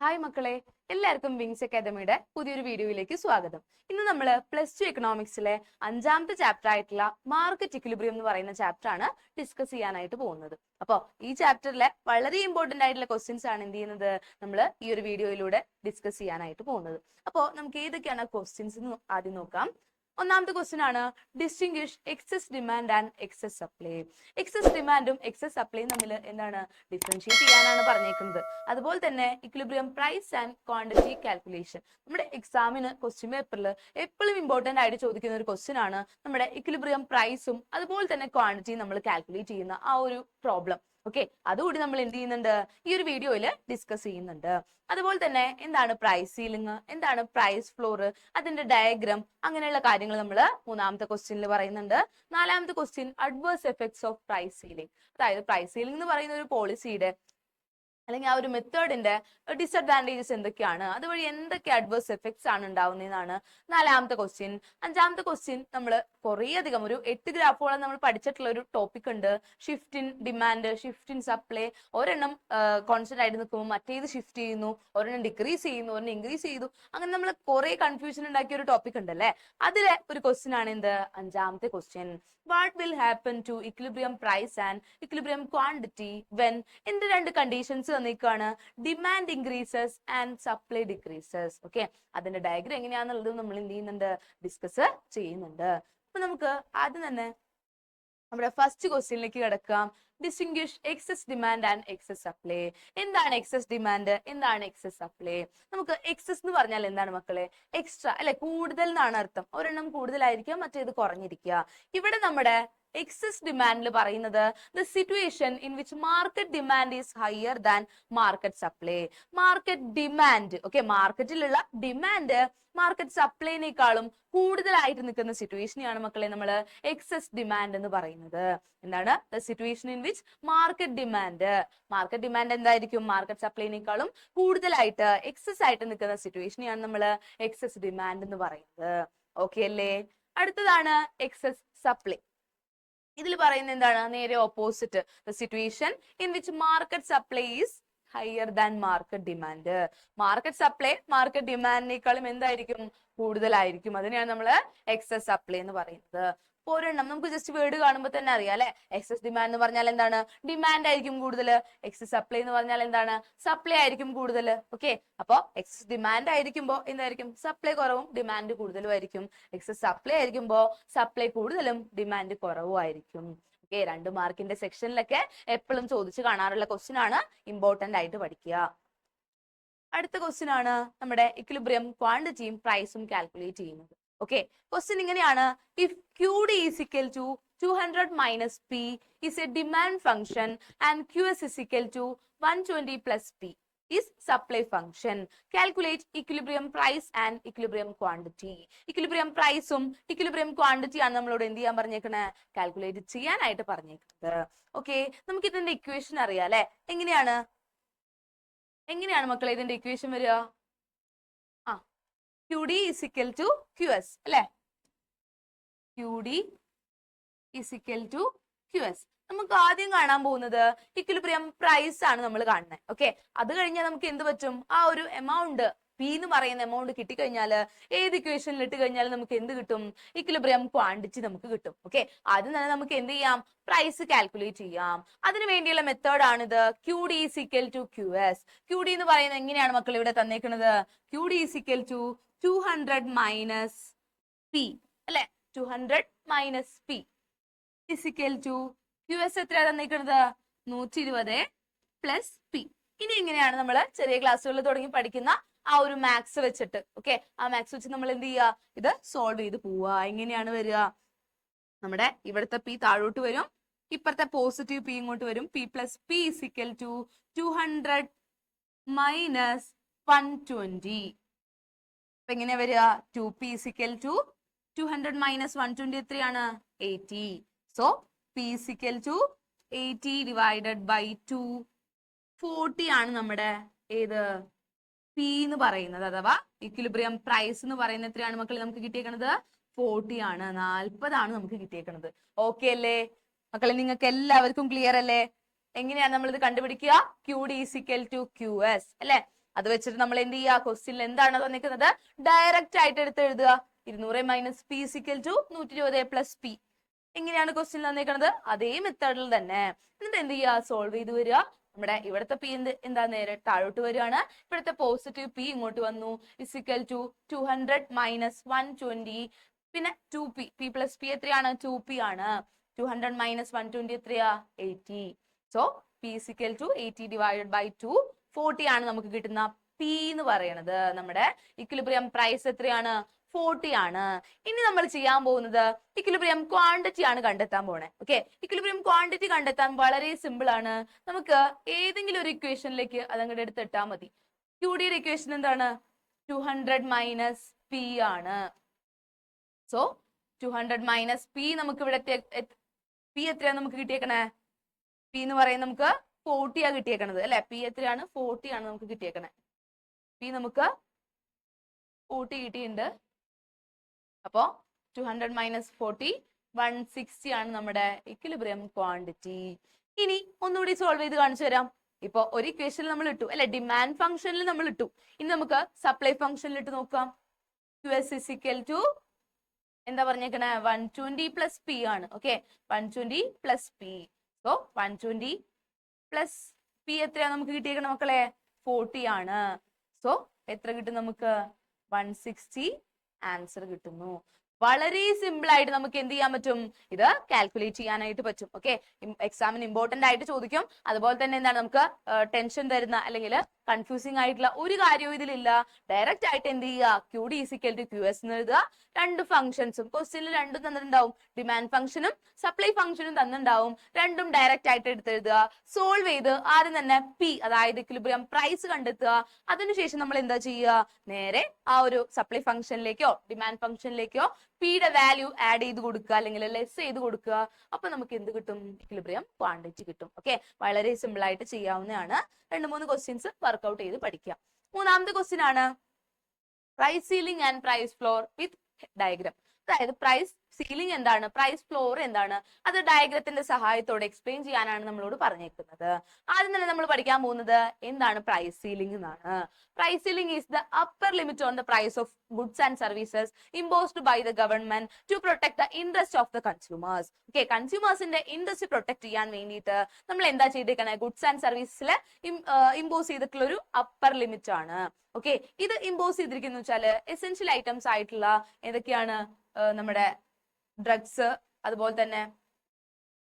Hi മക്കളെ, എല്ലാവർക്കും wings അക്കാദമിയുടെ പുതിയൊരു വീഡിയോയിലേക്ക് സ്വാഗതം. ഇന്ന് നമ്മൾ +2 എക്കണോമിക്സിലെ 5ാമത്തെ ചാപ്റ്റർ ആയിട്ടുള്ള മാർക്കറ്റ് ഇക്വിലിബ്രിയം എന്ന് പറയുന്ന ചാപ്റ്റർ ആണ് ഡിസ്കസ് ചെയ്യാനായിട്ട് പോകുന്നത്. അപ്പോൾ ഈ ചാപ്റ്ററിലെ വളരെ ഇമ്പോർട്ടന്റ് ആയിട്ടുള്ള ക്വസ്റ്റ്യൻസ് ആണ് എന്ത് ചെയ്യുന്നത് നമ്മൾ ഈ ഒരു വീഡിയോയിലൂടെ ഡിസ്കസ് ചെയ്യാനായിട്ട് പോകുന്നത്. അപ്പോൾ നമുക്ക് ഏതൊക്കെയാണ് ക്വസ്റ്റ്യൻസ് എന്ന് ആദ്യം നോക്കാം. ഒന്നാമത്തെ ക്വസ്റ്റ്യൻ ആണ് distinguish excess demand and excess supply. Excess ഡിമാൻഡും എക്സസ് സപ്ലൈയും തമ്മിൽ എന്താണ് ഡിഫറൻഷിയേറ്റ് ചെയ്യാനാണ് പറഞ്ഞേക്കുന്നത്. അതുപോലെ തന്നെ equilibrium price and quantity calculation. നമ്മുടെ എക്സാമിന് ക്വസ്റ്റ്യൻ പേപ്പറിൽ എപ്പോഴും ഇമ്പോർട്ടന്റ് ആയിട്ട് ചോദിക്കുന്ന ഒരു ക്വസ്റ്റ്യൻ ആണ് നമ്മുടെ ഇക്വിലിബ്രിയം പ്രൈസും അതുപോലെ തന്നെ ക്വാണ്ടിറ്റിയും നമ്മൾ കാൽക്കുലേറ്റ് ചെയ്യുന്ന ആ ഒരു പ്രോബ്ലം. ഓക്കെ, അതുകൂടി നമ്മൾ എന്ത് ചെയ്യുന്നുണ്ട് ഈ ഒരു വീഡിയോയിൽ ഡിസ്കസ് ചെയ്യുന്നുണ്ട്. അതുപോലെ തന്നെ എന്താണ് പ്രൈസ് സീലിംഗ്, എന്താണ് പ്രൈസ് ഫ്ലോർ, അതിന്റെ ഡയഗ്രാം, അങ്ങനെയുള്ള കാര്യങ്ങൾ നമ്മൾ മൂന്നാമത്തെ ക്വസ്റ്റ്യനിൽ പറയുന്നുണ്ട്. നാലാമത്തെ question adverse effects of price ceiling. അതായത് പ്രൈസ് സീലിംഗ് എന്ന് പറയുന്ന ഒരു പോളിസിയുടെ അല്ലെങ്കിൽ ആ ഒരു മെത്തേഡിന്റെ ഡിസഡ്വാൻറ്റേജസ് എന്തൊക്കെയാണ്, അതുവഴി എന്തൊക്കെ അഡ്വേഴ്സ് എഫക്ട്സ് ആണ് ഉണ്ടാവുന്നതെന്നാണ് നാലാമത്തെ ക്വസ്റ്റ്യൻ. അഞ്ചാമത്തെ ക്വസ്റ്റ്യൻ നമ്മൾ കുറേ അധികം ഒരു 8 ഗ്രാഫുകളും നമ്മൾ പഠിച്ചിട്ടുള്ള ഒരു ടോപ്പിക് ഉണ്ട്. Shift in demand, shift in supply. ഒരെണ്ണം കോൺസ്റ്റന്റ് ആയിട്ട് നിൽക്കുമ്പോൾ മറ്റേത് ഷിഫ്റ്റ് ചെയ്യുന്നു, ഒരെണ്ണം ഡിക്രീസ് ചെയ്യുന്നു, ഒരെണ്ണം ഇൻക്രീസ് ചെയ്തു. അങ്ങനെ നമ്മൾ കുറെ കൺഫ്യൂഷൻ ഉണ്ടാക്കിയ ഒരു ടോപ്പിക് ഉണ്ടല്ലേ, അതിലെ ഒരു ക്വസ്റ്റ്യൻ ആണ് എന്ത് അഞ്ചാമത്തെ question. What will happen to equilibrium price and equilibrium quantity when എന്ത് രണ്ട് കണ്ടീഷൻസ് തന്നിക്കാണ് demand increases and supply decreases. Okay, അതിന്റെ ഡയഗ്രാം എങ്ങനെയാണെന്നുള്ളത് നമ്മൾ എന്ത് ചെയ്യുന്നുണ്ട് ഡിസ്കസ് ചെയ്യുന്നുണ്ട്. അപ്പൊ നമുക്ക് ആദ്യം തന്നെ നമ്മുടെ ഫസ്റ്റ് ക്വസ്റ്റ്യനിലേക്ക് കിടക്കാം. Distinguish excess demand and excess supply. എന്താണ് എക്സസ് ഡിമാൻഡ്, എന്താണ് എക്സസ് സപ്ലൈ? നമുക്ക് എക്സസ് എന്ന് പറഞ്ഞാൽ എന്താണ് മക്കളെ? എക്സ്ട്രാ അല്ലെ, കൂടുതൽ എന്നാണ് അർത്ഥം. ഒരെണ്ണം കൂടുതലായിരിക്കുക, മറ്റേത് കുറഞ്ഞിരിക്കുക. ഇവിടെ നമ്മുടെ എക്സസ് ഡിമാൻഡിൽ പറയുന്നത് the situation in which market demand is higher than market supply. Market demand, okay, മാർക്കറ്റിലുള്ള ഡിമാൻഡ് മാർക്കറ്റ് സപ്ലൈനേക്കാളും കൂടുതലായിട്ട് നിൽക്കുന്ന സിറ്റുവേഷനെയാണ് മക്കളെ നമ്മൾ എക്സസ് ഡിമാൻഡ് എന്ന് പറയുന്നത്. എന്താണ്? The situation in which market demand എന്തായിരിക്കും? മാർക്കറ്റ് സപ്ലൈനേക്കാളും കൂടുതലായിട്ട് എക്സസ് ആയിട്ട് നിൽക്കുന്ന സിറ്റുവേഷനെയാണ് നമ്മൾ എക്സസ് ഡിമാൻഡ് എന്ന് പറയുന്നത്. ഓക്കെ അല്ലേ? അടുത്തതാണ് എക്സസ് സപ്ലൈ. ഇതിൽ പറയുന്നത് എന്താണ്? നേരെ opposite. The situation in which market supply is higher than market demand. Market supply market ഡിമാൻഡിനേക്കാളും എന്തായിരിക്കും? കൂടുതലായിരിക്കും. അതിനെയാണ് നമ്മൾ എക്സസ് സപ്ലൈ എന്ന് പറയുന്നത്. ഒരെണ്ണം നമുക്ക് ജസ്റ്റ് വേർഡ് കാണുമ്പോൾ തന്നെ അറിയാം അല്ലെ. എക്സസ് ഡിമാൻഡ് എന്ന് പറഞ്ഞാൽ എന്താണ്? ഡിമാൻഡ് ആയിരിക്കും കൂടുതൽ. എക്സസ് സപ്ലൈ എന്ന് പറഞ്ഞാൽ എന്താണ്? സപ്ലൈ ആയിരിക്കും കൂടുതൽ. ഓക്കെ, അപ്പൊ എക്സസ് ഡിമാൻഡ് ആയിരിക്കുമ്പോൾ എന്തായിരിക്കും? സപ്ലൈ കുറവും ഡിമാൻഡ് കൂടുതലും ആയിരിക്കും. എക്സസ് സപ്ലൈ ആയിരിക്കുമ്പോൾ സപ്ലൈ കൂടുതലും ഡിമാൻഡ് കുറവും ആയിരിക്കും. ഓക്കെ, 2 മാർക്കിന്റെ സെക്ഷനിലൊക്കെ എപ്പോഴും ചോദിച്ചു കാണാറുള്ള ക്വസ്റ്റ്യൻ ആണ്, ഇമ്പോർട്ടന്റ് ആയിട്ട് പഠിക്കുക. അടുത്ത ക്വസ്റ്റ്യൻ ആണ് നമ്മുടെ ഇക്വിലിബ്രിയം ക്വാണ്ടിറ്റിയും പ്രൈസും കാൽക്കുലേറ്റ് ചെയ്യുന്നത്. ഓക്കെ, ക്വസ്റ്റ്യൻ ഇങ്ങനെയാണ്. If QD is equal to 200 minus P is a demand function and QS is equal to 120 plus P is supply function. Calculate equilibrium price and equilibrium quantity. Equilibrium priceും equilibrium quantity ആണ് നമ്മളോട് എന്ത് ചെയ്യാൻ പറഞ്ഞേക്കണേ? Calculate ചെയ്യാനായിട്ട് പറഞ്ഞേക്കുന്നത്. Okay, നമുക്ക് ഇതിന്റെ equation അറിയാം അല്ലെ. എങ്ങനെയാണ് മക്കളെ ഇതിന്റെ ഇക്വേഷൻ വരിക? QD is equal to QS അല്ലെ. QD is equal to QS. നമുക്ക് ആദ്യം കാണാൻ പോകുന്നത് ഇക്വിലിബ്രിയം പ്രൈസ് ആണ് നമ്മൾ കാണുന്നത്. ഓക്കെ, അത് കഴിഞ്ഞാൽ നമുക്ക് എന്ത് പറ്റും? ആ ഒരു എമൗണ്ട് P എന്ന് പറയുന്ന എമൗണ്ട് കിട്ടിക്കഴിഞ്ഞാൽ ഏത് ഇക്വേഷനിൽ ഇട്ട് കഴിഞ്ഞാൽ നമുക്ക് എന്ത് കിട്ടും? ഇക്വിലിബ്രിയം ക്വാണ്ടിറ്റി നമുക്ക് കിട്ടും. ഓക്കെ, ആദ്യം തന്നെ നമുക്ക് എന്ത് ചെയ്യാം? പ്രൈസ് കാൽക്കുലേറ്റ് ചെയ്യാം. അതിന് വേണ്ടിയുള്ള മെത്തേഡ് ആണിത്. QD is equal to QS. QD എന്ന് പറയുന്നത് എങ്ങനെയാണ് മക്കൾ ഇവിടെ തന്നേക്കുന്നത്? QD is equal to 200 minus P അല്ലെ. 200 minus P is equal to QS എത്രയാണ് തന്നേക്കുന്നത്? 120 plus P. ഇനി എങ്ങനെയാണ് നമ്മൾ ചെറിയ ക്ലാസ്സുകളിൽ തുടങ്ങി പഠിക്കുന്ന ആ ഒരു മാത്സ് വെച്ചിട്ട്, ഓക്കെ, ആ മാത്സ് വെച്ച് നമ്മൾ എന്ത് ചെയ്യുക? ഇത് സോൾവ് ചെയ്ത് പോവുക. എങ്ങനെയാണ് വരിക? നമ്മുടെ ഇവിടുത്തെ P താഴോട്ട് വരും, ഇപ്പുറത്തെ പോസിറ്റീവ് P ഇങ്ങോട്ട് വരും. P plus P is equal to 200 minus 120. അപ്പൊ എങ്ങനെയാ വരിക? 2P is equal to 200 minus 120 എത്രയാണ്? 80. So P is equal to 80 divided by 2. 40 ആണ് നമ്മുടെ ഏത് P എന്ന് പറയുന്നത്, അഥവാ ഇക്വിലിബ്രിയം പ്രൈസ് എന്ന് പറയുന്നത് എത്രയാണ് മക്കളെ നമുക്ക് കിട്ടിയേക്കണത്? 40 ആണ്. 40 ആണ് നമുക്ക് കിട്ടിയേക്കണത്. ഓക്കെ അല്ലേ മക്കളെ? നിങ്ങൾക്ക് എല്ലാവർക്കും ക്ലിയർ അല്ലേ? എങ്ങനെയാണ് നമ്മൾ ഇത് കണ്ടുപിടിക്കുക? QD is equal to QS അല്ലെ. അത് വെച്ചിട്ട് നമ്മൾ എന്ത് ചെയ്യുക, ക്വസ്റ്റ്യനിൽ എന്താണ് തന്നിരിക്കുന്നത് ഡയറക്റ്റ് ആയിട്ട് എടുത്ത് എഴുതുക. 200 minus P is equal to 120 plus P. എങ്ങനെയാണ് ക്വസ്റ്റ്യൻ തന്നിരിക്കുന്നത്, അതേ മെത്തേഡിൽ തന്നെ. എന്നിട്ട് എന്ത് ചെയ്യുക, സോൾവ് ചെയ്ത് വരിക. നമ്മുടെ ഇവിടുത്തെ പി എന്താ നേരെ താഴോട്ട് വരികയാണ്. ഇവിടുത്തെ പോസിറ്റീവ് പി ഇങ്ങോട്ട് വന്നു. ഇസിക്കൽ ടു 200 മൈനസ് 120, പിന്നെ 2p. പി പ്ലസ് പി എത്രയാണ്, 2p ആണ്. 200 മൈനസ് 120 എത്രയാ, 80. So P is equal to 80 divided by 2, 40 ആണ് നമുക്ക് കിട്ടുന്ന പി എന്ന് പറയുന്നത്. നമ്മുടെ ഇക്വിലിബ്രിയം പ്രൈസ് എത്രയാണ്, 40 ആണ്. ഇനി നമ്മൾ ചെയ്യാൻ പോകുന്നത് ഇക്വിലിബ്രിയം ക്വാണ്ടിറ്റി ആണ് കണ്ടെത്താൻ പോണേ. ഓക്കെ, ഇക്വിലിബ്രിയം ക്വാണ്ടിറ്റി കണ്ടെത്താൻ വളരെ സിമ്പിൾ ആണ്. നമുക്ക് ഏതെങ്കിലും ഒരു ഇക്വേഷനിലേക്ക് അതങ്ങോട്ട് എടുത്തിട്ടാൽ മതി. ക്യൂഡിയുടെ ഇക്വേഷൻ എന്താണ്, 200 മൈനസ് പി ആണ്. സോ 200 മൈനസ് പി നമുക്ക് ഇവിടെ പി എത്രയാണ് നമുക്ക് കിട്ടിയേക്കണേ, പി എന്ന് പറയുന്നത് നമുക്ക് 40 ആ കിട്ടിയേക്കണത് അല്ലെ. പി എത്രയാണ്, 40 ആണ് നമുക്ക് കിട്ടിയേക്കണേ. പി നമുക്ക് 40 കിട്ടിയിട്ടുണ്ട്. അപ്പോ 200 മൈനസ് 40, 160 ആണ് നമ്മുടെ ഇക്വിലിബ്രിയം ക്വാണ്ടിറ്റി. ഇനി ഒന്നുകൂടി സോൾവ് ചെയ്ത് കാണിച്ചു തരാം. ഇപ്പൊ ഒരു ഇക്വേഷനിൽ നമ്മൾ ഇട്ടു അല്ലെ, ഡിമാൻഡ് ഫംഗ്ഷനിൽ നമ്മൾ ഇട്ടു. ഇനി നമുക്ക് സപ്ലൈ ഫംഗ്ഷനിൽ ഇട്ട് നോക്കാം. QS ഇസിക്കൽ ടു എന്താ പറഞ്ഞേക്കണേ, 120 പ്ലസ് പി ആണ്. Okay, 120 plus P. So 120 plus P എത്രയാ നമുക്ക് കിട്ടിയേക്കണ മക്കളെ, 40 ആണ്. സോ എത്ര കിട്ടും നമുക്ക്, 160 ആൻസർ കിട്ടുന്നു. വളരെ സിമ്പിൾ ആയിട്ട് നമുക്ക് എന്ത് ചെയ്യാൻ പറ്റും, ഇത് കാൽക്കുലേറ്റ് ചെയ്യാനായിട്ട് പറ്റും. ഓക്കെ, എക്സാമിന് ഇമ്പോർട്ടന്റ് ആയിട്ട് ചോദിക്കും. അതുപോലെ തന്നെ എന്താണ്, നമുക്ക് ടെൻഷൻ തരുന്ന അല്ലെങ്കിൽ കൺഫ്യൂസിംഗ് ആയിട്ടുള്ള ഒരു കാര്യവും ഇതിലില്ല. ഡയറക്റ്റ് ആയിട്ട് എന്ത് ചെയ്യുക, Q D is equal to Q S എന്ന് എഴുതുക. രണ്ട് ഫംഗ്ഷൻസും ക്വസ്റ്റ്യനിൽ രണ്ടും തന്നിട്ടുണ്ടാവും. ഡിമാൻഡ് ഫംഗ്ഷനും സപ്ലൈ ഫംഗ്ഷനും തന്നിട്ടുണ്ടാവും. രണ്ടും ഡയറക്റ്റ് ആയിട്ട് എടുത്തെഴുതുക. സോൾവ് ചെയ്ത് ആദ്യം തന്നെ പി, അതായത് ഇക്വിലിബ്രിയം പ്രൈസ് കണ്ടെത്തുക. അതിനുശേഷം നമ്മൾ എന്താ ചെയ്യുക, നേരെ ആ ഒരു സപ്ലൈ ഫംഗ്ഷനിലേക്കോ ഡിമാൻഡ് ഫംഗ്ഷനിലേക്കോ പിയുടെ വാല്യൂ ആഡ് ചെയ്ത് കൊടുക്കുക അല്ലെങ്കിൽ ലെസ് ചെയ്ത് കൊടുക്കുക. അപ്പൊ നമുക്ക് എന്ത് കിട്ടും, ഇക്വിലിബ്രിയം ക്വാണ്ടിറ്റി കിട്ടും. ഓക്കെ, വളരെ സിമ്പിൾ ആയിട്ട് ചെയ്യാവുന്നതാണ്. 2-3 ക്വസ്റ്റ്യൻസ് വർക്ക്ഔട്ട് ചെയ്ത് പഠിക്കാം. മൂന്നാമത്തെ ക്വസ്റ്റ്യൻ ആണ് price ceiling and price floor with diagram. അതായത് പ്രൈസ് സീലിംഗ് എന്താണ്, പ്രൈസ് ഫ്ലോർ എന്താണ്, അത് ഡയഗ്രത്തിന്റെ സഹായത്തോടെ എക്സ്പ്ലെയിൻ ചെയ്യാനാണ് നമ്മളോട് പറഞ്ഞേക്കുന്നത്. ആദ്യം തന്നെ നമ്മൾ പഠിക്കാൻ പോകുന്നത് എന്താണ് പ്രൈസ് സീലിംഗ് എന്നാണ്. Price ceiling is the upper limit on the price of goods and services imposed by the government to protect the interest of the consumers. Okay, കൺസ്യൂമേഴ്സിന്റെ ഇൻട്രസ്റ്റ് പ്രൊട്ടക്ട് ചെയ്യാൻ വേണ്ടിയിട്ട് നമ്മൾ എന്താ ചെയ്തേക്കണേ, ഗുഡ്സ് ആൻഡ് സർവീസിൽ impose ചെയ്തിട്ടുള്ള ഒരു അപ്പർ ലിമിറ്റ് ആണ്. ഓക്കെ, ഇത് ഇമ്പോസ് ചെയ്തിരിക്കുന്ന വെച്ചാൽ എസെൻഷ്യൽ ഐറ്റംസ് ആയിട്ടുള്ള ഏതൊക്കെയാണ്, നമ്മുടെ ഡ്രഗ്സ്, അതുപോലെ തന്നെ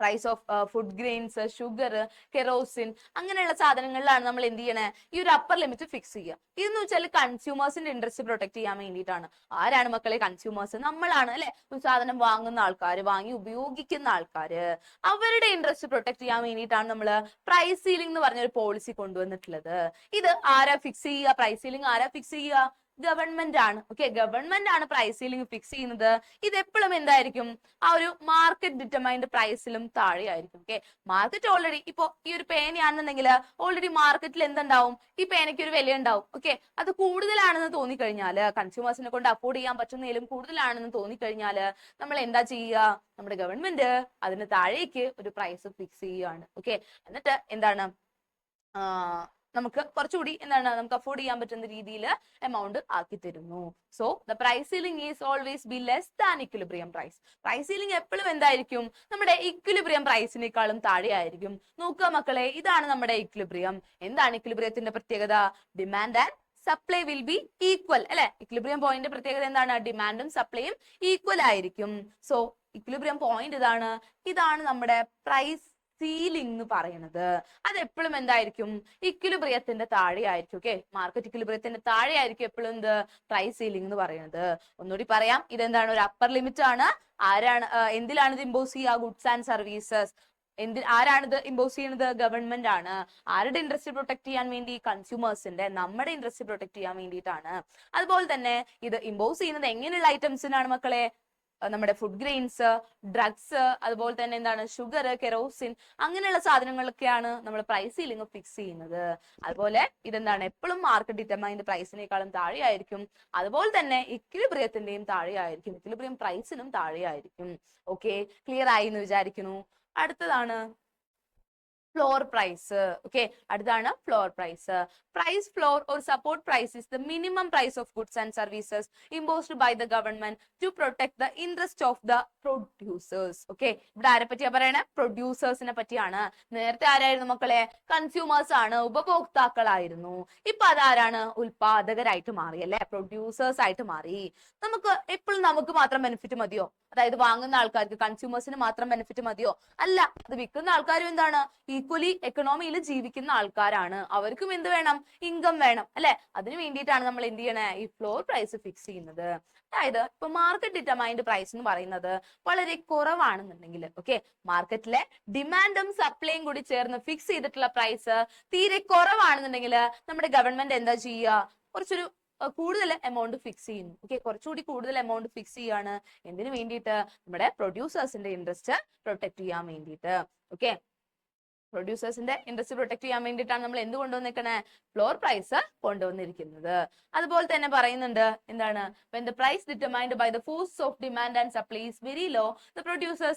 price of food grains, sugar, kerosene, അങ്ങനെയുള്ള സാധനങ്ങളിലാണ് നമ്മൾ എന്ത് ചെയ്യണേ, ഈ ഒരു അപ്പർ ലിമിറ്റ് ഫിക്സ് ചെയ്യുക. ഇതെന്ന് വെച്ചാൽ കൺസ്യൂമേഴ്സിന്റെ ഇൻട്രസ്റ്റ് പ്രൊട്ടക്ട് ചെയ്യാൻ വേണ്ടിയിട്ടാണ്. ആരാണ് മക്കളെ കൺസ്യൂമേഴ്സ്, നമ്മളാണ് അല്ലെ. ഒരു സാധനം വാങ്ങുന്ന ആൾക്കാർ, വാങ്ങി ഉപയോഗിക്കുന്ന ആൾക്കാര്, അവരുടെ ഇൻട്രസ്റ്റ് പ്രൊട്ടക്ട് ചെയ്യാൻ വേണ്ടിയിട്ടാണ് നമ്മൾ പ്രൈസ് സീലിംഗ് എന്ന് പറഞ്ഞ ഒരു പോളിസി കൊണ്ടുവന്നിട്ടുള്ളത്. ഇത് ആരാ ഫിക്സ് ചെയ്യുക, പ്രൈസ് സീലിംഗ് ആരാ ഫിക്സ് ചെയ്യുക, ഗവൺമെന്റ് ആണ്. ഓക്കെ, ഗവൺമെന്റ് ആണ് പ്രൈസ് സീലിംഗ് ഫിക്സ് ചെയ്യുന്നത്. ഇത് എപ്പോഴും എന്തായിരിക്കും, ആ ഒരു മാർക്കറ്റ് ഡിറ്റർമൈൻഡ് പ്രൈസിലും താഴെ ആയിരിക്കും. ഓക്കെ, മാർക്കറ്റ് ഓൾറെഡി ഇപ്പോ ഈ ഒരു പേനയാണെന്നുണ്ടെങ്കിൽ ഓൾറെഡി മാർക്കറ്റിൽ എന്തുണ്ടാവും, ഈ പേനയ്ക്ക് ഒരു വില ഉണ്ടാവും. ഓക്കെ, അത് കൂടുതലാണെന്ന് തോന്നിക്കഴിഞ്ഞാല്, കൺസ്യൂമേഴ്സിനെ കൊണ്ട് അഫോർഡ് ചെയ്യാൻ പറ്റുന്നതിലും കൂടുതലാണെന്ന് തോന്നിക്കഴിഞ്ഞാല് നമ്മൾ എന്താ ചെയ്യുക, നമ്മുടെ ഗവൺമെന്റ് അതിന് താഴേക്ക് ഒരു പ്രൈസ് ഫിക്സ് ചെയ്യുകയാണ്. ഓക്കെ, എന്നിട്ട് എന്താണ്, നമുക്ക് കുറച്ചുകൂടി എന്താണ്, നമുക്ക് അഫോർഡ് ചെയ്യാൻ പറ്റുന്ന രീതിയിൽ എമൗണ്ട് ആക്കി തരുന്നു. So the price ceiling is always be less than equilibrium price. Price ceiling എപ്പോഴും എന്തായിരിക്കും, നമ്മുടെ ഇക്വിലിബ്രിയം പ്രൈസിനേക്കാളും താഴെ ആയിരിക്കും. നോക്കുക മക്കളെ, ഇതാണ് നമ്മുടെ ഇക്വിലിബ്രിയം. എന്താണ് ഇക്വിലിബ്രിയത്തിന്റെ പ്രത്യേകത, demand and supply will be equal അല്ലെ. ഇക്വിലിബ്രിയം പോയിന്റ് പ്രത്യേകത എന്താണ്, ഡിമാൻഡും സപ്ലൈയും ഈക്വൽ ആയിരിക്കും. സോ ഇക്വിലിബ്രിയം പോയിന്റ് ഇതാണ് നമ്മുടെ പ്രൈസ് സീലിംഗ് എന്ന് പറയുന്നത്. അത് എപ്പോഴും എന്തായിരിക്കും, ഇക്വിലിബ്രിയത്തിന്റെ താഴെ ആയിരിക്കും. ഓക്കെ, മാർക്കറ്റ് ഇക്വിലിബ്രിയത്തിന്റെ താഴെ ആയിരിക്കും എപ്പോഴും എന്ത്, പ്രൈസ് സീലിംഗ് എന്ന് പറയുന്നത്. ഒന്നുകൂടി പറയാം, ഇതെന്താണ്, ഒരു അപ്പർ ലിമിറ്റ് ആണ്. ആരാണ്, എന്തിലാണ് ഇത് ഇമ്പോസ് ചെയ്യുക, ഗുഡ്സ് ആൻഡ് സർവീസസ്. ആരാണിത് ഇമ്പോസ് ചെയ്യുന്നത്, ഗവൺമെന്റ് ആണ്. ആരുടെ ഇൻട്രസ്റ്റ് പ്രൊട്ടക്ട് ചെയ്യാൻ വേണ്ടി, കൺസ്യൂമേഴ്സിന്റെ, നമ്മുടെ ഇൻട്രസ്റ്റ് പ്രൊട്ടക്ട് ചെയ്യാൻ വേണ്ടിയിട്ടാണ്. അതുപോലെ തന്നെ ഇത് ഇമ്പോസ് ചെയ്യുന്നത് എങ്ങനെയുള്ള ഐറ്റംസിനാണ് മക്കളെ, നമ്മുടെ ഫുഡ് ഗ്രെയിൻസ്, ഡ്രഗ്സ്, അതുപോലെ തന്നെ എന്താണ്, ഷുഗർ, കെറോസിൻ, അങ്ങനെയുള്ള സാധനങ്ങളൊക്കെയാണ് നമ്മൾ പ്രൈസ് സീലിംഗ് ഫിക്സ് ചെയ്യുന്നത്. അതുപോലെ ഇതെന്താണ്, എപ്പോഴും മാർക്കറ്റ് ഡിറ്റർമൈൻഡ് പ്രൈസിനേക്കാളും താഴെ ആയിരിക്കും. അതുപോലെ തന്നെ ഇക്വിലിബ്രിയത്തിന്റെയും താഴെ ആയിരിക്കും, ഇക്വിലിബ്രിയം പ്രൈസിനും താഴെ ആയിരിക്കും. ഓക്കെ, ക്ലിയർ ആയി എന്ന് വിചാരിക്കുന്നു. അടുത്തതാണ് ഫ്ലോർ പ്രൈസ്. ഓക്കെ, അടുത്താണ് floor price. Price floor or support price is the minimum price of goods and services imposed by the government to protect the interest of the producers. Okay, ഇവിടെ ആരെ പറ്റിയാ പറയണേ? പ്രൊഡ്യൂസേഴ്സിനെ പറ്റിയാണ്. നേരത്തെ ആരായിരുന്നു മക്കളെ? കൺസ്യൂമേഴ്സ് ആണ്, ഉപഭോക്താക്കളായിരുന്നു. ഇപ്പൊ അതാരാണ്? ഉൽപാദകരായിട്ട് മാറി അല്ലെ, പ്രൊഡ്യൂസേഴ്സ് ആയിട്ട് മാറി. നമുക്ക് എപ്പോഴും നമുക്ക് മാത്രം ബെനിഫിറ്റ് മതിയോ? അതായത് വാങ്ങുന്ന ആൾക്കാർക്ക്, കൺസ്യൂമേഴ്സിന് മാത്രം ബെനിഫിറ്റ് മതിയോ? അല്ല, അത് വിൽക്കുന്ന ആൾക്കാരും എന്താണ്? ഈക്വലി എക്കണോമിയിൽ ജീവിക്കുന്ന ആൾക്കാരാണ്. അവർക്കും എന്ത് വേണം? ഇൻകം വേണം അല്ലെ. അതിന് വേണ്ടിയിട്ടാണ് നമ്മൾ എന്ത് ചെയ്യണേ? ഈ ഫ്ലോർ പ്രൈസ് ഫിക്സ് ചെയ്യുന്നത്. അതായത് ഇപ്പൊ മാർക്കറ്റ് ഡിറ്റർമൈൻഡ് പ്രൈസ് എന്ന് പറയുന്നത് വളരെ കുറവാണെന്നുണ്ടെങ്കിൽ, ഓക്കെ, മാർക്കറ്റിലെ ഡിമാൻഡും സപ്ലൈയും കൂടി ചേർന്ന് ഫിക്സ് ചെയ്തിട്ടുള്ള പ്രൈസ് തീരെ കുറവാണെന്നുണ്ടെങ്കിൽ നമ്മുടെ ഗവൺമെന്റ് എന്താ ചെയ്യുക? കുറച്ചൊരു കൂടുതൽ എമൗണ്ട് ഫിക്സ് ചെയ്യുന്നു. ഓക്കെ, കുറച്ചുകൂടി കൂടുതൽ എമൗണ്ട് ഫിക്സ് ചെയ്യാണ്. എന്തിനു വേണ്ടിയിട്ട്? നമ്മുടെ പ്രൊഡ്യൂസേഴ്സിന്റെ ഇൻട്രസ്റ്റ് പ്രൊട്ടക്ട് ചെയ്യാൻ വേണ്ടിയിട്ട്. ഓക്കെ, പ്രൊഡ്യൂസേഴ്സിന്റെ ഇൻട്രസ്റ്റ് പ്രൊട്ടക്ട് ചെയ്യാൻ വേണ്ടിയിട്ടാണ് നമ്മൾ എന്ത് കൊണ്ടുവന്നിരിക്കണേ? ഫ്ലോർ പ്രൈസ് കൊണ്ടുവന്നിരിക്കുന്നത്. അതുപോലെ തന്നെ പറയുന്നുണ്ട് എന്താണ്? when the price determined by the force of demand and supply is very low, the producer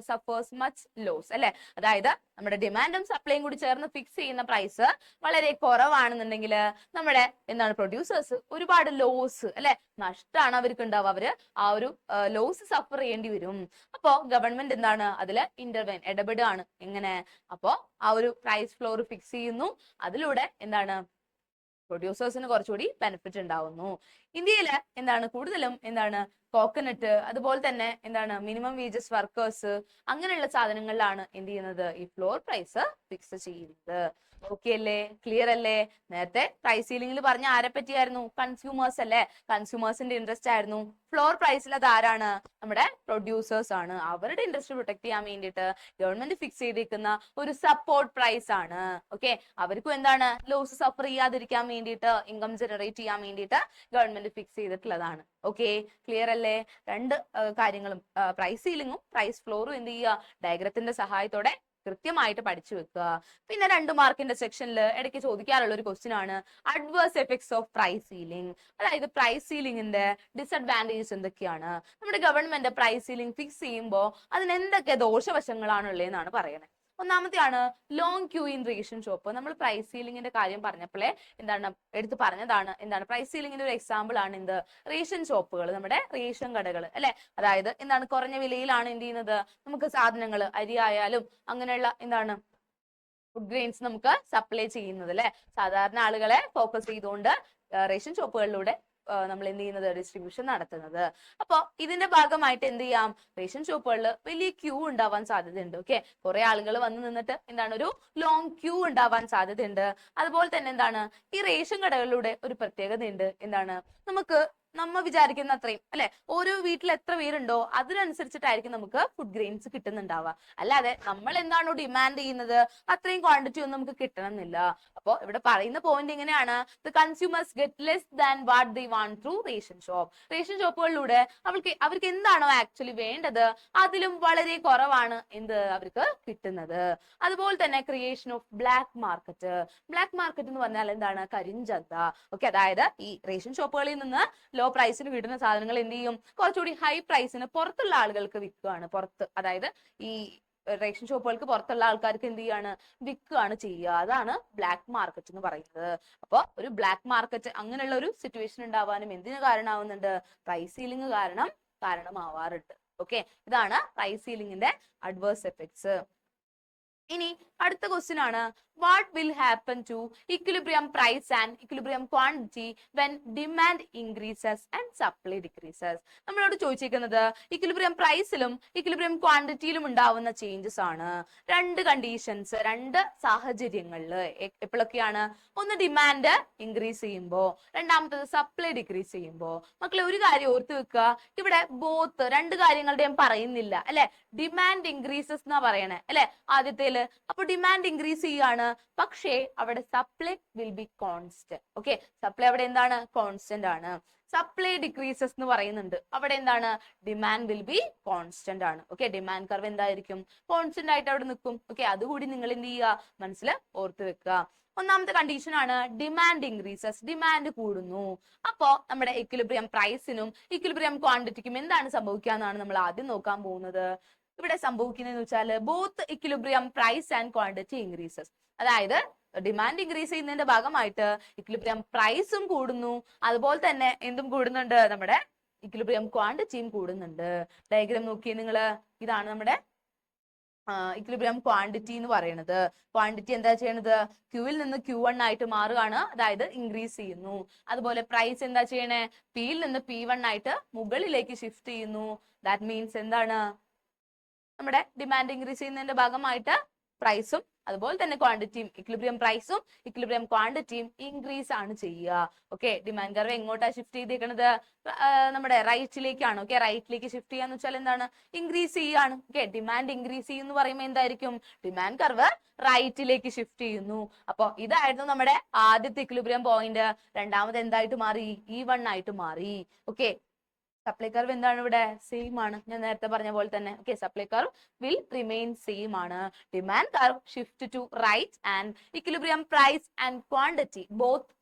suffers much loss. അല്ലെ, അതായത് നമ്മുടെ ഡിമാൻഡും സപ്ലൈയും കൂടി ചേർന്ന് ഫിക്സ് ചെയ്യുന്ന പ്രൈസ് വളരെ കുറവാണെന്നുണ്ടെങ്കിൽ നമ്മുടെ എന്താണ്? പ്രൊഡ്യൂസേഴ്സ് ഒരുപാട് ലോസ് അല്ലെ, നഷ്ടമാണ് അവർക്ക് ഉണ്ടാവുക. അവര് ആ ഒരു ലോസ് സഫർ ചെയ്യേണ്ടി വരും. അപ്പോ ഗവൺമെന്റ് എന്താണ്? അതില് ഇന്റർവെൻ, ഇടപെടുകയാണ്. എങ്ങനെ? അപ്പോ ആ ഒരു പ്രൈസ് ഫ്ലോർ ഫിക്സ് ചെയ്യുന്നു. അതിലൂടെ എന്താണ്? പ്രൊഡ്യൂസേഴ്സിന് കുറച്ചുകൂടി ബെനിഫിറ്റ് ഉണ്ടാവുന്നു. ഇന്ത്യയില് എന്താണ്? കൂടുതലും എന്താണ്? കോക്കനട്ട്, അതുപോലെ തന്നെ എന്താണ്? മിനിമം വേജസ് വർക്കേഴ്സ്, അങ്ങനെയുള്ള സാധനങ്ങളിലാണ് എന്ത് ചെയ്യുന്നത്? ഈ ഫ്ലോർ പ്രൈസ് ഫിക്സ് ചെയ്യുന്നത്. ഓക്കെ അല്ലേ? ക്ലിയർ അല്ലേ? നേരത്തെ പ്രൈസ് സീലിംഗിൽ പറഞ്ഞ ആരെ പറ്റിയായിരുന്നു? കൺസ്യൂമേഴ്സ് അല്ലേ, കൺസ്യൂമേഴ്സിന്റെ ഇൻട്രസ്റ്റ് ആയിരുന്നു. ഫ്ലോർ പ്രൈസിൽ അത് ആരാണ്? നമ്മുടെ പ്രൊഡ്യൂസേഴ്സ് ആണ്. അവരുടെ ഇൻട്രസ്റ്റ് പ്രൊട്ടക്ട് ചെയ്യാൻ വേണ്ടിയിട്ട് ഗവൺമെന്റ് ഫിക്സ് ചെയ്തിരിക്കുന്ന ഒരു സപ്പോർട്ട് പ്രൈസ് ആണ്. ഓക്കെ, അവർക്കും എന്താണ്? ലോസ് സഫർ ചെയ്യാതിരിക്കാൻ വേണ്ടിയിട്ട്, ഇൻകം ജനറേറ്റ് ചെയ്യാൻ വേണ്ടിയിട്ട് ഗവൺമെന്റ് ഫിക്സ് ചെയ്തിട്ടുള്ളതാണ്. ഓക്കെ, ക്ലിയർ അല്ലേ? രണ്ട് കാര്യങ്ങളും, പ്രൈസ് സീലിംഗും പ്രൈസ് ഫ്ലോറും എന്ത് ചെയ്യുക? ഡയഗ്രത്തിന്റെ സഹായത്തോടെ കൃത്യമായിട്ട് പഠിച്ചു വെക്കുക. പിന്നെ 2 മാർക്കിന്റെ സെക്ഷനിൽ ഇടയ്ക്ക് ചോദിക്കാറുള്ള ഒരു ക്വസ്റ്റ്യൻ ആണ് adverse effects of price ceiling. അതായത് പ്രൈസ് സീലിംഗിന്റെ ഡിസഡ്വാൻറ്റേജസ് എന്തൊക്കെയാണ്? നമ്മുടെ ഗവൺമെന്റ് പ്രൈസ് സീലിംഗ് ഫിക്സ് ചെയ്യുമ്പോൾ അതിന് എന്തൊക്കെ ദോഷവശങ്ങളാണ് ഉള്ളതെന്നാണ് പറയുന്നത്. ഒന്നാമത്തെയാണ് long queue in ration shop. നമ്മൾ പ്രൈസ് സീലിംഗിന്റെ കാര്യം പറഞ്ഞപ്പോഴേ എന്താണ് എടുത്ത് പറഞ്ഞതാണ്. എന്താണ്? പ്രൈസ് സീലിംഗിന്റെ ഒരു എക്സാമ്പിൾ ആണ് എന്ത്? റേഷൻ ഷോപ്പുകൾ, നമ്മുടെ റേഷൻ കടകൾ അല്ലെ. അതായത് എന്താണ്? കുറഞ്ഞ വിലയിലാണ് എന്ത് ചെയ്യുന്നത്? നമുക്ക് സാധനങ്ങൾ, അരി ആയാലും അങ്ങനെയുള്ള എന്താണ് ഫുഡ് ഗ്രെയിൻസ് നമുക്ക് സപ്ലൈ ചെയ്യുന്നത് അല്ലെ. സാധാരണ ആളുകളെ ഫോക്കസ് ചെയ്തുകൊണ്ട് റേഷൻ ഷോപ്പുകളിലൂടെ നമ്മൾ എന്ത് ചെയ്യുന്നത്? ഡിസ്ട്രിബ്യൂഷൻ നടത്തുന്നത്. അപ്പൊ ഇതിന്റെ ഭാഗമായിട്ട് എന്ത് ചെയ്യാം? റേഷൻ ഷോപ്പുകളിൽ വലിയ ക്യൂ ഉണ്ടാവാൻ സാധ്യതയുണ്ട്. ഓക്കെ, കുറെ ആളുകൾ വന്ന് നിന്നിട്ട് എന്താണ്? ഒരു ലോങ് ക്യൂ ഉണ്ടാവാൻ സാധ്യതയുണ്ട്. അതുപോലെ തന്നെ എന്താണ്? ഈ റേഷൻ കടകളിലൂടെ ഒരു പ്രത്യേകതയുണ്ട്. എന്താണ്? നമുക്ക് നമ്മ വിചാരിക്കുന്ന അത്രയും അല്ലെ, ഓരോ വീട്ടിൽ എത്ര പേരുണ്ടോ അതിനനുസരിച്ചിട്ടായിരിക്കും നമുക്ക് ഫുഡ് ഗ്രെയിൻസ് കിട്ടുന്നുണ്ടാവുക. അല്ലാതെ നമ്മൾ എന്താണോ ഡിമാൻഡ് ചെയ്യുന്നത് അത്രയും ക്വാണ്ടിറ്റി ഒന്നും നമുക്ക് കിട്ടണമെന്നില്ല. അപ്പൊ ഇവിടെ പറയുന്ന പോയിന്റ് എങ്ങനെയാണ്? The consumers get less than what they want through ration shop. Ration ഷോപ്പുകളിലൂടെ അവർക്ക് എന്താണോ ആക്ച്വലി വേണ്ടത് അതിലും വളരെ കുറവാണ് എന്ത് അവർക്ക് കിട്ടുന്നത്. അതുപോലെ തന്നെ creation of black market. Black market എന്ന് പറഞ്ഞാൽ എന്താണ്? കരിഞ്ചന്ത. ഓക്കെ, അതായത് ഈ റേഷൻ ഷോപ്പുകളിൽ നിന്ന് ലോ പ്രൈസിന് കിട്ടുന്ന സാധനങ്ങൾ എന്ത് ചെയ്യും? കുറച്ചുകൂടി ഹൈ പ്രൈസിന് പുറത്തുള്ള ആളുകൾക്ക് വിൽക്കുകയാണ്. പുറത്ത്, അതായത് ഈ റേഷൻ ഷോപ്പുകൾക്ക് പുറത്തുള്ള ആൾക്കാർക്ക് എന്ത് ചെയ്യാണ്? വിൽക്കുകയാണ് ചെയ്യുക. അതാണ് ബ്ലാക്ക് മാർക്കറ്റ് എന്ന് പറയുന്നത്. അപ്പൊ ഒരു ബ്ലാക്ക് മാർക്കറ്റ് അങ്ങനെയുള്ള ഒരു സിറ്റുവേഷൻ ഉണ്ടാവാനും എന്തിനു കാരണമാവുന്നുണ്ട്? പ്രൈസ് സീലിംഗ് കാരണമാവാറുണ്ട്. ഓക്കെ, ഇതാണ് പ്രൈസ് സീലിംഗിന്റെ അഡ്വേഴ്സ് എഫക്ട്സ്. ഇനി അടുത്ത ക്വസ്റ്റ്യൻ ആണ് what will happen to equilibrium price and equilibrium quantity when demand increases and supply decreases. നമ്മളോട് ചോദിച്ചിരിക്കുന്നത് ഇക്വിലിബ്രിയം പ്രൈസിലും ഇക്വിലിബ്രിയം ക്വാണ്ടിറ്റിയിലും ഉണ്ടാവുന്ന ചേഞ്ചസ് ആണ്. രണ്ട് കണ്ടീഷൻസ്, രണ്ട് സാഹചര്യങ്ങളിൽ. എപ്പോഴൊക്കെയാണ്? ഒന്ന് ഡിമാൻഡ് ഇൻക്രീസ് ചെയ്യുമ്പോൾ, രണ്ടാമത്തത് സപ്ലൈ ഡിക്രീസ് ചെയ്യുമ്പോൾ. മക്കളെ ഒരു കാര്യം ഓർത്ത് വെക്കുക, ഇവിടെ ബോത്ത് രണ്ട് കാര്യങ്ങളുടെയും പറയുന്നില്ല അല്ലെ. ഡിമാൻഡ് ഇൻക്രീസസ് എന്നാ പറയണേ അല്ലെ ആദ്യത്തേല്. അപ്പൊ ഡിമാൻഡ് ഇൻക്രീസ് ചെയ്യാണ്, പക്ഷേ അവിടെ supply will be constant. Okay, supply അവിടെ എന്താണ്? കോൺസ്റ്റന്റ് ആണ്. സപ്ലൈ ഡിക്രീസസ് എന്ന് പറയുന്നുണ്ട്, അവിടെ എന്താണ്? ഡിമാൻഡ് വിൽ ബി കോൺസ്റ്റന്റ് ആണ്. ഓക്കെ, ഡിമാൻഡ് കർവ് എന്തായിരിക്കും? കോൺസ്റ്റന്റ് ആയിട്ട് അവിടെ നിൽക്കും. ഓക്കെ, അതുകൂടി നിങ്ങൾ എന്ത് ചെയ്യുക? മനസ്സിൽ ഓർത്ത് വെക്കുക. ഒന്നാമത്തെ കണ്ടീഷൻ ആണ് ഡിമാൻഡ് ഇൻക്രീസസ്, ഡിമാൻഡ് കൂടുന്നു. അപ്പോ നമ്മുടെ ഇക്വിലിബ്രിയം പ്രൈസിനും ഇക്വിലിബ്രിയം ക്വാണ്ടിറ്റിക്കും എന്താണ് സംഭവിക്കുക എന്നാണ് നമ്മൾ ആദ്യം നോക്കാൻ പോകുന്നത്. ഇവിടെ സംഭവിക്കുന്നതെന്ന് വെച്ചാൽ both equilibrium price and quantity increases. അതായത് ഡിമാൻഡ് ഇൻക്രീസ് ചെയ്യുന്നതിന്റെ ഭാഗമായിട്ട് ഇക്വിലിബ്രിയം പ്രൈസും കൂടുന്നു, അതുപോലെ തന്നെ എന്തും കൂടുന്നുണ്ട്, നമ്മുടെ ഇക്വിലിബ്രിയം ക്വാണ്ടിറ്റിയും കൂടുന്നുണ്ട്. ഡയഗ്രാം നോക്കിയേ നിങ്ങള്, ഇതാണ് നമ്മുടെ ഇക്വിലിബ്രിയം ക്വാണ്ടിറ്റി എന്ന് പറയുന്നത്. ക്വാണ്ടിറ്റി എന്താ ചെയ്യണത്, ക്യൂവിൽ നിന്ന് Q1 ആയിട്ട് മാറുകയാണ്, അതായത് ഇൻക്രീസ് ചെയ്യുന്നു. അതുപോലെ പ്രൈസ് എന്താ ചെയ്യണേ, പിയിൽ നിന്ന് P1 ആയിട്ട് മുകളിലേക്ക് ഷിഫ്റ്റ് ചെയ്യുന്നു. ദാറ്റ് മീൻസ് എന്താണ്, നമ്മുടെ ഡിമാൻഡ് ഇൻക്രീസ് ചെയ്യുന്നതിന്റെ ഭാഗമായിട്ട് പ്രൈസും അതുപോലെ തന്നെ ക്വാണ്ടിറ്റിയും, ഇക്വിലിബ്രിയം പ്രൈസും ഇക്വിലിബ്രിയം ക്വാണ്ടിറ്റിയും ഇൻക്രീസ് ആണ് ചെയ്യുക. ഓക്കെ, ഡിമാൻഡ് കർവ് എങ്ങോട്ടാ ഷിഫ്റ്റ് ചെയ്തേക്കുന്നത്, നമ്മുടെ റൈറ്റിലേക്കാണ്. ഓക്കെ, റൈറ്റിലേക്ക് ഷിഫ്റ്റ് ചെയ്യാന്ന് വെച്ചാൽ എന്താണ്, ഇൻക്രീസ് ചെയ്യാണ്. ഓക്കെ, ഡിമാൻഡ് ഇൻക്രീസ് ചെയ്യുന്ന പറയുമ്പോൾ എന്തായിരിക്കും, ഡിമാൻഡ് കർവ് റൈറ്റിലേക്ക് ഷിഫ്റ്റ് ചെയ്യുന്നു. അപ്പൊ ഇതായിരുന്നു നമ്മുടെ ആദ്യത്തെ ഇക്വിലിബ്രിയം പോയിന്റ്. രണ്ടാമത് എന്തായിട്ട് മാറി, E1 ആയിട്ട് മാറി. ഓക്കെ, സപ്ലൈ കർവ് എന്താണ് ഇവിടെ, സെയിം ആണ്, ഞാൻ നേരത്തെ പറഞ്ഞ പോലെ തന്നെ. Okay, supply curve will remain same ആണ്. Demand curve shift to right and equilibrium price and quantity both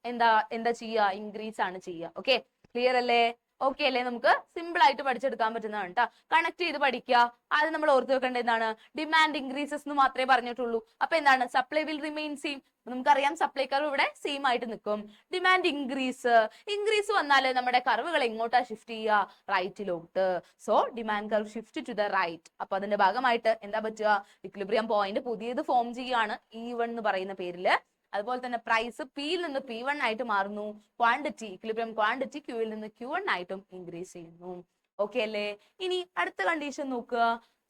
എന്താ ചെയ്യുക, ഇൻക്രീസ് ആണ് ചെയ്യുക. ഓക്കെ, ക്ലിയർ അല്ലേ? ഓക്കെ അല്ലേ? നമുക്ക് സിമ്പിൾ ആയിട്ട് പഠിച്ചെടുക്കാൻ പറ്റുന്നതാണ് കേട്ടോ. കണക്ട് ചെയ്ത് പഠിക്കുക. ആദ്യം നമ്മൾ ഓർത്ത് വെക്കേണ്ട എന്താണ്, ഡിമാൻഡ് ഇൻക്രീസസ് എന്ന് മാത്രമേ പറഞ്ഞിട്ടുള്ളൂ. അപ്പൊ എന്താണ്, സപ്ലൈ വിൽ റിമെയിൻ സെയിം. നമുക്കറിയാം സപ്ലൈ കർവ് ഇവിടെ സെയിം ആയിട്ട് നിൽക്കും. ഡിമാൻഡ് ഇൻക്രീസ് വന്നാൽ നമ്മുടെ കർവുകൾ എങ്ങോട്ടാ ഷിഫ്റ്റ് ചെയ്യുക, റൈറ്റിലോട്ട്. So demand curve shift to the right. അപ്പൊ അതിന്റെ ഭാഗമായിട്ട് എന്താ പറ്റുക, ഇക്വിലിബ്രിയം പോയിന്റ് പുതിയത് ഫോം ചെയ്യുകയാണ്, E1 എന്ന് പറയുന്ന പേരില്. അതുപോലെ തന്നെ പ്രൈസ് പിയിൽ നിന്ന് P1 ആയിട്ട് മാറുന്നു. ക്വാണ്ടിറ്റി, ഇക്വിലിബ്രിയം ക്വാണ്ടിറ്റി ക്യൂവിൽ നിന്ന് Q1 ആയിട്ടും ഇൻക്രീസ് ചെയ്യുന്നു. ഓക്കെ അല്ലേ? ഇനി അടുത്ത കണ്ടീഷൻ നോക്കുക,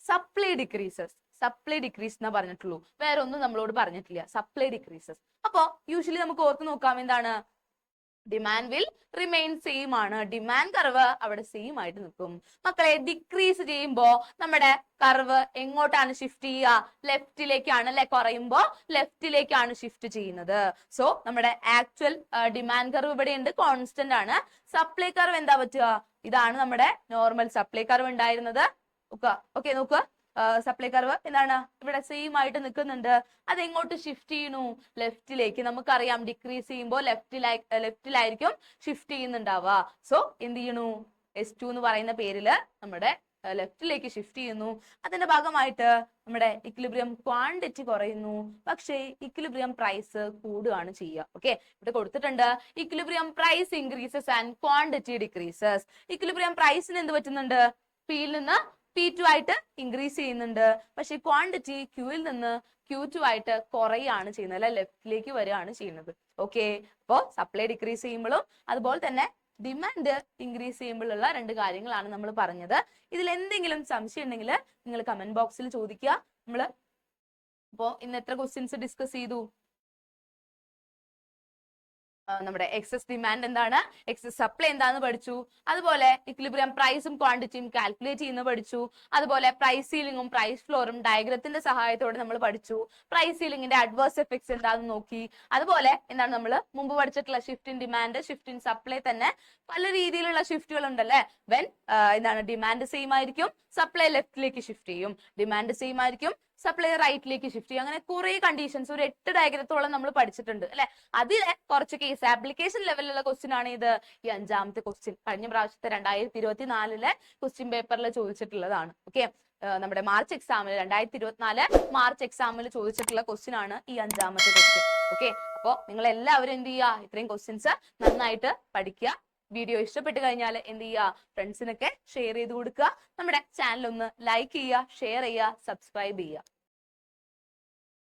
സപ്ലൈ ഡിക്രീസസ്. സപ്ലൈ ഡിക്രീസ് എന്നാ പറഞ്ഞിട്ടുള്ളൂ, വേറെ ഒന്നും നമ്മളോട് പറഞ്ഞിട്ടില്ല. Supply decreases. അപ്പൊ യൂഷ്വലി നമുക്ക് ഓർത്ത് നോക്കാം, എന്താണ്, ഡിമാൻഡ് വിൽ റിമെയിൻ സെയിം ആണ്. ഡിമാൻഡ് കർവ് അവിടെ സെയിം ആയിട്ട് നിൽക്കും. മക്കളെ, ഡിക്രീസ് ചെയ്യുമ്പോ നമ്മുടെ കർവ് എങ്ങോട്ടാണ് ഷിഫ്റ്റ് ചെയ്യുക, ലെഫ്റ്റിലേക്കാണ് അല്ലെ. കുറയുമ്പോ ലെഫ്റ്റിലേക്കാണ് ഷിഫ്റ്റ് ചെയ്യുന്നത്. സോ നമ്മുടെ ആക്ച്വൽ ഡിമാൻഡ് കർവ് ഇവിടെ ഉണ്ട്, കോൺസ്റ്റന്റ് ആണ്. സപ്ലൈ കർവ് എന്താ പറ്റുക, ഇതാണ് നമ്മുടെ നോർമൽ സപ്ലൈ കർവ് ഉണ്ടായിരുന്നത്. ഓക്കെ, നോക്കുക, സപ്ലൈ കർവ് എന്താണ്, ഇവിടെ സെയിം ആയിട്ട് നിൽക്കുന്നുണ്ട്. അത് എങ്ങോട്ട് ഷിഫ്റ്റ് ചെയ്യുന്നു, ലെഫ്റ്റിലേക്ക്. നമുക്കറിയാം ഡിക്രീസ് ചെയ്യുമ്പോൾ ലെഫ്റ്റിലായിരിക്കും ഷിഫ്റ്റ് ചെയ്യുന്നുണ്ടാവുക. സോ എന്ത് ചെയ്യണു, S2 എന്ന് പറയുന്ന പേരില് നമ്മുടെ ലെഫ്റ്റിലേക്ക് ഷിഫ്റ്റ് ചെയ്യുന്നു. അതിന്റെ ഭാഗമായിട്ട് നമ്മുടെ ഇക്വിലിബ്രിയം ക്വാണ്ടിറ്റി കുറയുന്നു, പക്ഷേ ഇക്വിലിബ്രിയം പ്രൈസ് കൂടുകയാണ് ചെയ്യുക. ഓക്കെ, ഇവിടെ കൊടുത്തിട്ടുണ്ട്, equilibrium price increases and quantity decreases. Equilibrium പ്രൈസിന് എന്ത് പറ്റുന്നുണ്ട്, പിയിൽ നിന്ന് P2 ആയിട്ട് ഇൻക്രീസ് ചെയ്യുന്നുണ്ട്, പക്ഷെ ക്വാണ്ടിറ്റി ക്യൂവിൽ നിന്ന് Q2 ആയിട്ട് കുറയാണ് ചെയ്യുന്നത്, അല്ലെ, ലെഫ്റ്റിലേക്ക് വരികയാണ് ചെയ്യുന്നത്. ഓക്കെ, അപ്പോ സപ്ലൈ ഡിക്രീസ് ചെയ്യുമ്പോഴും അതുപോലെ തന്നെ ഡിമാൻഡ് ഇൻക്രീസ് ചെയ്യുമ്പോഴുള്ള രണ്ട് കാര്യങ്ങളാണ് നമ്മൾ പറഞ്ഞത്. ഇതിൽ എന്തെങ്കിലും സംശയം ഉണ്ടെങ്കിൽ നിങ്ങൾ കമന്റ് ബോക്സിൽ ചോദിക്കുക. നമ്മള് അപ്പോ ഇന്ന് എത്ര ക്വസ്റ്റ്യൻസ് ഡിസ്കസ് ചെയ്തു, നമ്മുടെ എക്സസ് ഡിമാൻഡ് എന്താണ്, എക്സസ് സപ്ലൈ എന്താന്ന് പഠിച്ചു. അതുപോലെ ഇക്വിലിബ്രിയം പ്രൈസും ക്വാണ്ടിറ്റിയും കാൽക്കുലേറ്റ് ചെയ്യുന്ന പഠിച്ചു. അതുപോലെ പ്രൈസ് സീലിംഗും പ്രൈസ് ഫ്ലോറും ഡയഗ്രത്തിന്റെ സഹായത്തോടെ നമ്മൾ പഠിച്ചു. പ്രൈസ് സീലിംഗിന്റെ അഡ്വേഴ്സ് എഫക്ട്സ് എന്താണെന്ന് നോക്കി. അതുപോലെ എന്താണ് നമ്മൾ മുമ്പ് പഠിച്ചിട്ടുള്ള shift in demand, shift in supply തന്നെ പല രീതിയിലുള്ള ഷിഫ്റ്റുകൾ ഉണ്ടല്ലേ. വെൻ എന്താണ് ഡിമാൻഡ് സെയിം ആയിരിക്കും, സപ്ലൈ ലെഫ്റ്റിലേക്ക് ഷിഫ്റ്റ് ചെയ്യും. ഡിമാൻഡ് സെയിം ആയിരിക്കും, സപ്ലൈ റൈറ്റിലേക്ക് ഷിഫ്റ്റ് ചെയ്യും. അങ്ങനെ കുറെ കണ്ടീഷൻസ്, ഒരു 8 ഡയഗ്രത്തോളം നമ്മൾ പഠിച്ചിട്ടുണ്ട് അല്ലെ. അതിലെ കുറച്ച് കേസ് ആപ്ലിക്കേഷൻ ലെവലിലുള്ള ക്വസ്റ്റ്യൻ ആണ് ഇത്, ഈ 5ാമത്തെ ക്വസ്റ്റ്യൻ. കഴിഞ്ഞ പ്രാവശ്യത്തെ 2024 ക്വസ്റ്റ്യൻ പേപ്പറിൽ ചോദിച്ചിട്ടുള്ളതാണ്. ഓക്കെ, നമ്മുടെ മാർച്ച് എക്സാമിൽ 2024 മാർച്ച് എക്സാമിൽ ചോദിച്ചിട്ടുള്ള ക്വസ്റ്റ്യൻ ആണ് ഈ 5ാമത്തെ ക്വസ്റ്റ്യൻ. ഓക്കെ, അപ്പോ നിങ്ങൾ എല്ലാവരും എന്ത് ചെയ്യുക, ഇത്രയും ക്വസ്റ്റ്യൻസ് നന്നായിട്ട് പഠിക്കുക. വീഡിയോ ഇഷ്ടപ്പെട്ട് കഴിഞ്ഞാൽ എന്ത് ചെയ്യുക, ഫ്രണ്ട്സിനൊക്കെ ഷെയർ ചെയ്ത് കൊടുക്കുക. നമ്മുടെ ചാനൽ ഒന്ന് ലൈക്ക് ചെയ്യുക, ഷെയർ ചെയ്യുക, സബ്സ്ക്രൈബ് ചെയ്യുക.